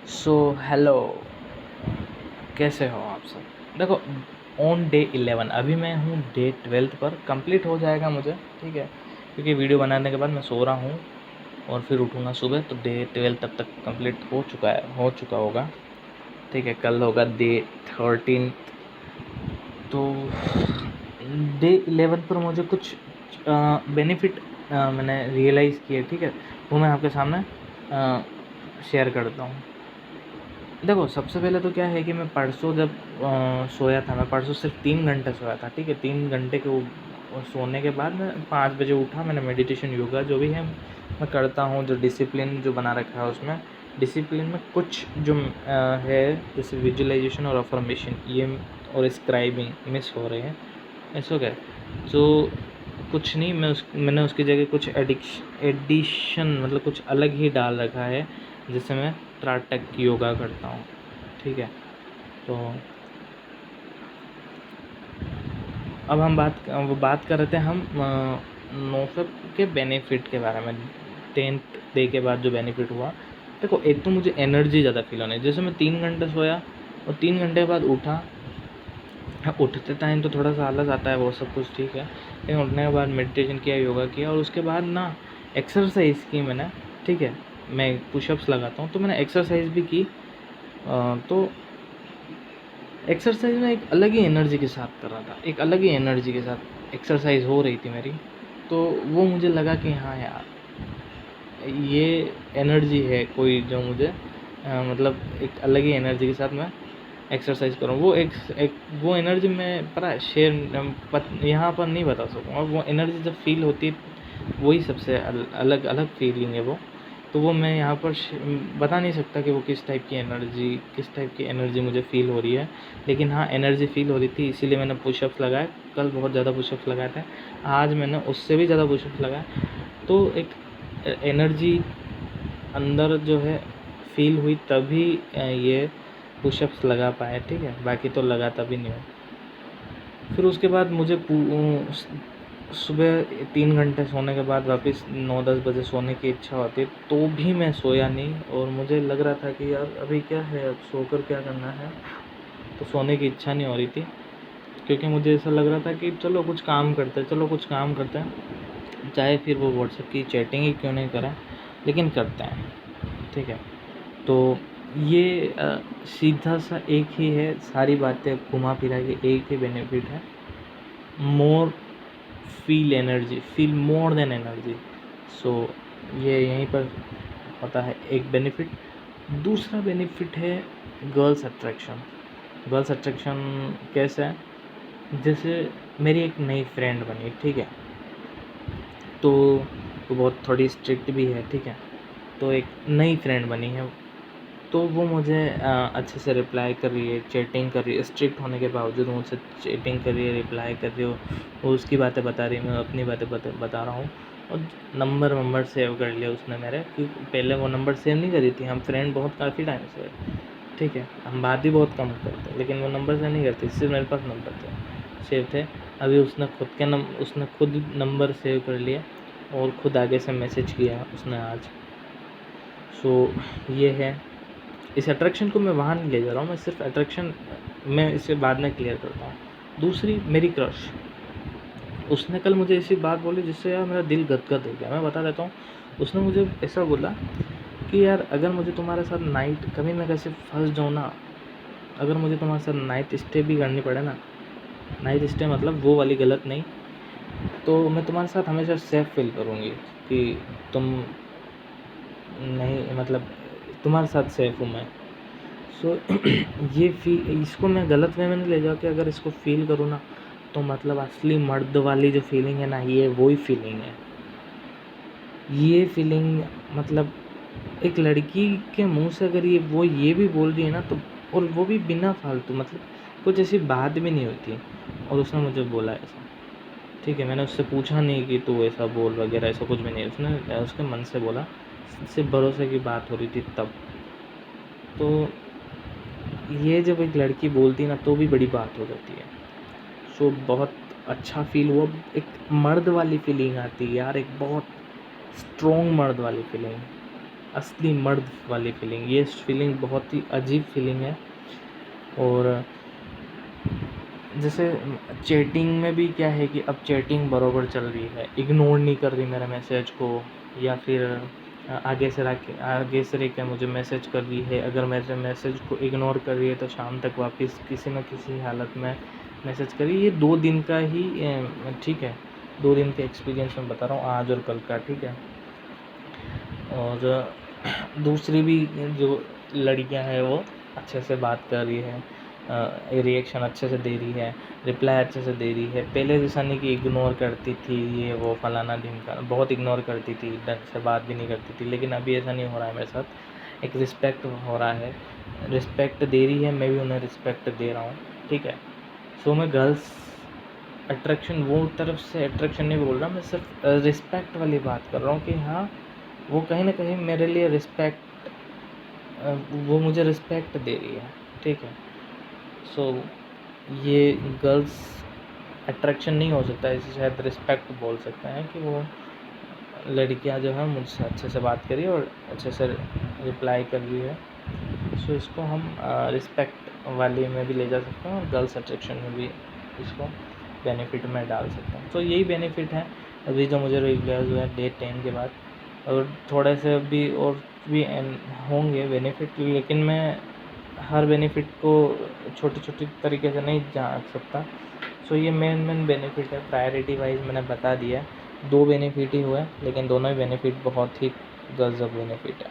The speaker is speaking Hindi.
सो हेलो, कैसे हो आप सब। देखो, ऑन डे 11 अभी मैं हूँ डे 12 पर। कंप्लीट हो जाएगा मुझे, ठीक है, क्योंकि वीडियो बनाने के बाद मैं सो रहा हूँ और फिर उठूँगा सुबह, तो डे 12 तब तक कंप्लीट हो चुका होगा, ठीक है। कल होगा डे 13। तो डे 11 पर मुझे कुछ बेनिफिट मैंने रियलाइज़ किए, ठीक है, वो मैं आपके सामने शेयर करता हूँ। देखो, सबसे पहले तो क्या है कि मैं परसों जब सोया था, मैं परसों सिर्फ 3 घंटे सोया था, ठीक है। 3 घंटे के सोने के बाद मैं 5 बजे उठा। मैंने मेडिटेशन, योगा जो भी है मैं करता हूँ, जो डिसिप्लिन जो बना रखा है उसमें, डिसिप्लिन में कुछ जो है, जैसे विजुअलाइजेशन और अफर्मेशन ये और स्क्राइबिंग मिस हो रहे हैं। It's okay. तो कुछ नहीं, मैंने उसकी जगह कुछ एडिशन मतलब कुछ अलग ही डाल रखा है, जिससे मैं त्राटक योगा करता हूँ, ठीक है। तो अब हम बात कर रहे थे हम नोफेप के बेनिफिट के बारे में। 10th डे के बाद जो बेनिफिट हुआ, देखो, एक तो मुझे एनर्जी ज़्यादा फील होने, जैसे मैं 3 घंटे सोया और 3 घंटे के बाद उठा। हाँ, उठते टाइम तो थोड़ा सा आलस आता है, वो सब कुछ ठीक है, लेकिन उठने के बाद मेडिटेशन किया, योगा किया और उसके बाद ना एक्सरसाइज की मैंने, ठीक है। मैं पुशअप्स लगाता हूँ, तो मैंने एक्सरसाइज भी की। तो एक्सरसाइज में एक अलग ही एनर्जी के साथ कर रहा था, एक अलग ही एनर्जी के साथ एक्सरसाइज हो रही थी मेरी। तो वो मुझे लगा कि हाँ यार, ये एनर्जी है कोई जो मुझे मतलब एक अलग ही एनर्जी के साथ मैं एक्सरसाइज करूँ। एक वो एनर्जी मैं पता है शेयर यहाँ पर नहीं बता सकूँगा। वो एनर्जी जब फील होती है, वही सबसे अलग अलग फीलिंग है वो। तो वो मैं यहाँ पर बता नहीं सकता कि वो किस टाइप की एनर्जी मुझे फ़ील हो रही है, लेकिन हाँ, एनर्जी फ़ील हो रही थी, इसीलिए मैंने पुशअप्स लगाए। कल बहुत ज़्यादा पुशअप्स लगाए थे, आज मैंने उससे भी ज़्यादा पुशअप्स लगाए। तो एक एनर्जी अंदर जो है फ़ील हुई, तभी ये पुशअप्स लगा पाए, ठीक है, बाकी तो लगाता भी नहीं हूँ। फिर उसके बाद मुझे सुबह 3 घंटे सोने के बाद वापस 9-10 बजे सोने की इच्छा होती, तो भी मैं सोया नहीं और मुझे लग रहा था कि यार अभी क्या है, अब सोकर क्या करना है। तो सोने की इच्छा नहीं हो रही थी, क्योंकि मुझे ऐसा लग रहा था कि चलो कुछ काम करते हैं, चाहे फिर वो व्हाट्सएप की चैटिंग ही क्यों नहीं करें, लेकिन करते हैं, ठीक है। तो ये सीधा सा एक ही है, सारी बातें घुमा फिरा के एक ही बेनिफिट है, मोर फील मोर देन एनर्जी। सो ये यहीं पर होता है एक बेनिफिट। दूसरा बेनिफिट है गर्ल्स अट्रैक्शन। गर्ल्स अट्रैक्शन कैसे है, जैसे मेरी एक नई फ्रेंड बनी, ठीक है, तो वो बहुत थोड़ी स्ट्रिक्ट भी है, ठीक है। तो एक नई फ्रेंड बनी है, तो वो मुझे अच्छे से रिप्लाई कर रही है, चैटिंग कर रही है, स्ट्रिक्ट होने के बावजूद मुझसे चैटिंग कर रही है, रिप्लाई कर रही हो, वो उसकी बातें बता रही है, मैं अपनी बातें बता रहा हूँ। और नंबर सेव कर लिया उसने मेरे, क्योंकि पहले वो नंबर सेव नहीं करी थी। हम फ्रेंड बहुत काफ़ी टाइम से, ठीक है, हम बात भी बहुत कम करते हैं, लेकिन वो नंबर सेव नहीं करती, सिर्फ मेरे पास नंबर सेव थे। अभी उसने खुद नंबर सेव कर लिया और खुद आगे से मैसेज किया उसने आज। सो ये है। इस अट्रैक्शन को मैं वहाँ नहीं ले जा रहा हूँ, मैं सिर्फ अट्रैक्शन, मैं इसे बाद में क्लियर करता हूँ। दूसरी मेरी क्रश, उसने कल मुझे ऐसी बात बोली जिससे यार मेरा दिल गदगद हो गया। मैं बता देता हूँ, उसने मुझे ऐसा बोला कि यार अगर मुझे तुम्हारे साथ नाइट कभी मैं कैसे फंस जाऊँ ना, अगर मुझे तुम्हारे साथ नाइट स्टे भी करनी पड़े ना, नाइट स्टे मतलब वो वाली गलत नहीं, तो मैं तुम्हारे साथ हमेशा सेफ़ फील करूँगी कि तुम नहीं, मतलब तुम्हारे साथ सेफ़ हूँ मैं। सो इसको मैं गलत वे में नहीं ले जाके, अगर इसको फ़ील करूँ ना, तो मतलब असली मर्द वाली जो फ़ीलिंग है ना, ये वही फ़ीलिंग है। ये फ़ीलिंग मतलब एक लड़की के मुँह से अगर ये भी बोल रही है ना, तो और वो भी बिना फ़ालतू, मतलब कुछ ऐसी बात भी नहीं होती, और उसने मुझे बोला ऐसा, ठीक है। मैंने उससे पूछा नहीं कि तू ऐसा बोल वगैरह, ऐसा कुछ भी नहीं, उसने उसके मन से बोला, सिर्फ़ भरोसे की बात हो रही थी तब। तो ये जब एक लड़की बोलती है ना, तो भी बड़ी बात हो जाती है। सो बहुत अच्छा फ़ील हुआ, एक मर्द वाली फ़ीलिंग आती है यार, एक बहुत स्ट्रॉन्ग मर्द वाली फ़ीलिंग। असली मर्द वाली फीलिंग। ये फीलिंग बहुत ही अजीब फीलिंग है। और जैसे चैटिंग में भी क्या है कि अब चैटिंग बराबर चल रही है, इग्नोर नहीं कर रही मेरे मैसेज को, या फिर आगे से रह के मुझे मैसेज कर रही है। अगर मेरे मैसेज को इग्नोर कर रही है तो शाम तक वापस किसी न किसी हालत में मैसेज करी। ये 2 दिन का ही ठीक है, 2 दिन के एक्सपीरियंस मैं बता रहा हूँ, आज और कल का, ठीक है। और दूसरी भी जो लड़कियां हैं वो अच्छे से बात कर रही है, रिएक्शन अच्छे से दे रही है, रिप्लाई अच्छे से दे रही है। पहले जैसा नहीं कि इग्नोर करती थी, ये वो फलाना ढिमका, बहुत इग्नोर करती थी, ढंग से बात भी नहीं करती थी। लेकिन अभी ऐसा नहीं हो रहा है मेरे साथ, एक रिस्पेक्ट हो रहा है, रिस्पेक्ट दे रही है, मैं भी उन्हें रिस्पेक्ट दे रहा हूँ, ठीक है। सो मैं गर्ल्स अट्रैक्शन, वो तरफ से अट्रैक्शन नहीं बोल रहा, मैं सिर्फ रिस्पेक्ट वाली बात कर रहा हूँ कि हाँ, वो कहीं ना कहीं मेरे लिए रिस्पेक्ट, वो मुझे रिस्पेक्ट दे रही है, ठीक है। सो ये गर्ल्स अट्रैक्शन नहीं हो सकता, इसे शायद रिस्पेक्ट बोल सकते हैं कि वो लड़कियां जो है मुझसे अच्छे से बात करी और अच्छे से रिप्लाई कर रही है। सो इसको हम रिस्पेक्ट वाले में भी ले जा सकते हैं और गर्ल्स अट्रैक्शन में भी इसको बेनिफिट में डाल सकते हैं। तो यही बेनिफिट है अभी जो मुझे रियलाइज़ हुआ है डे 10 के बाद। और थोड़े से भी और भी होंगे बेनिफिट, लेकिन मैं हर बेनिफिट को छोटे-छोटे तरीके से नहीं जान सकता। सो ये मेन बेनिफिट है, प्रायोरिटी वाइज़ मैंने बता दिया है। 2 बेनिफिट ही हुए, लेकिन दोनों ही बेनिफिट बहुत ही गज़ब बेनिफिट है।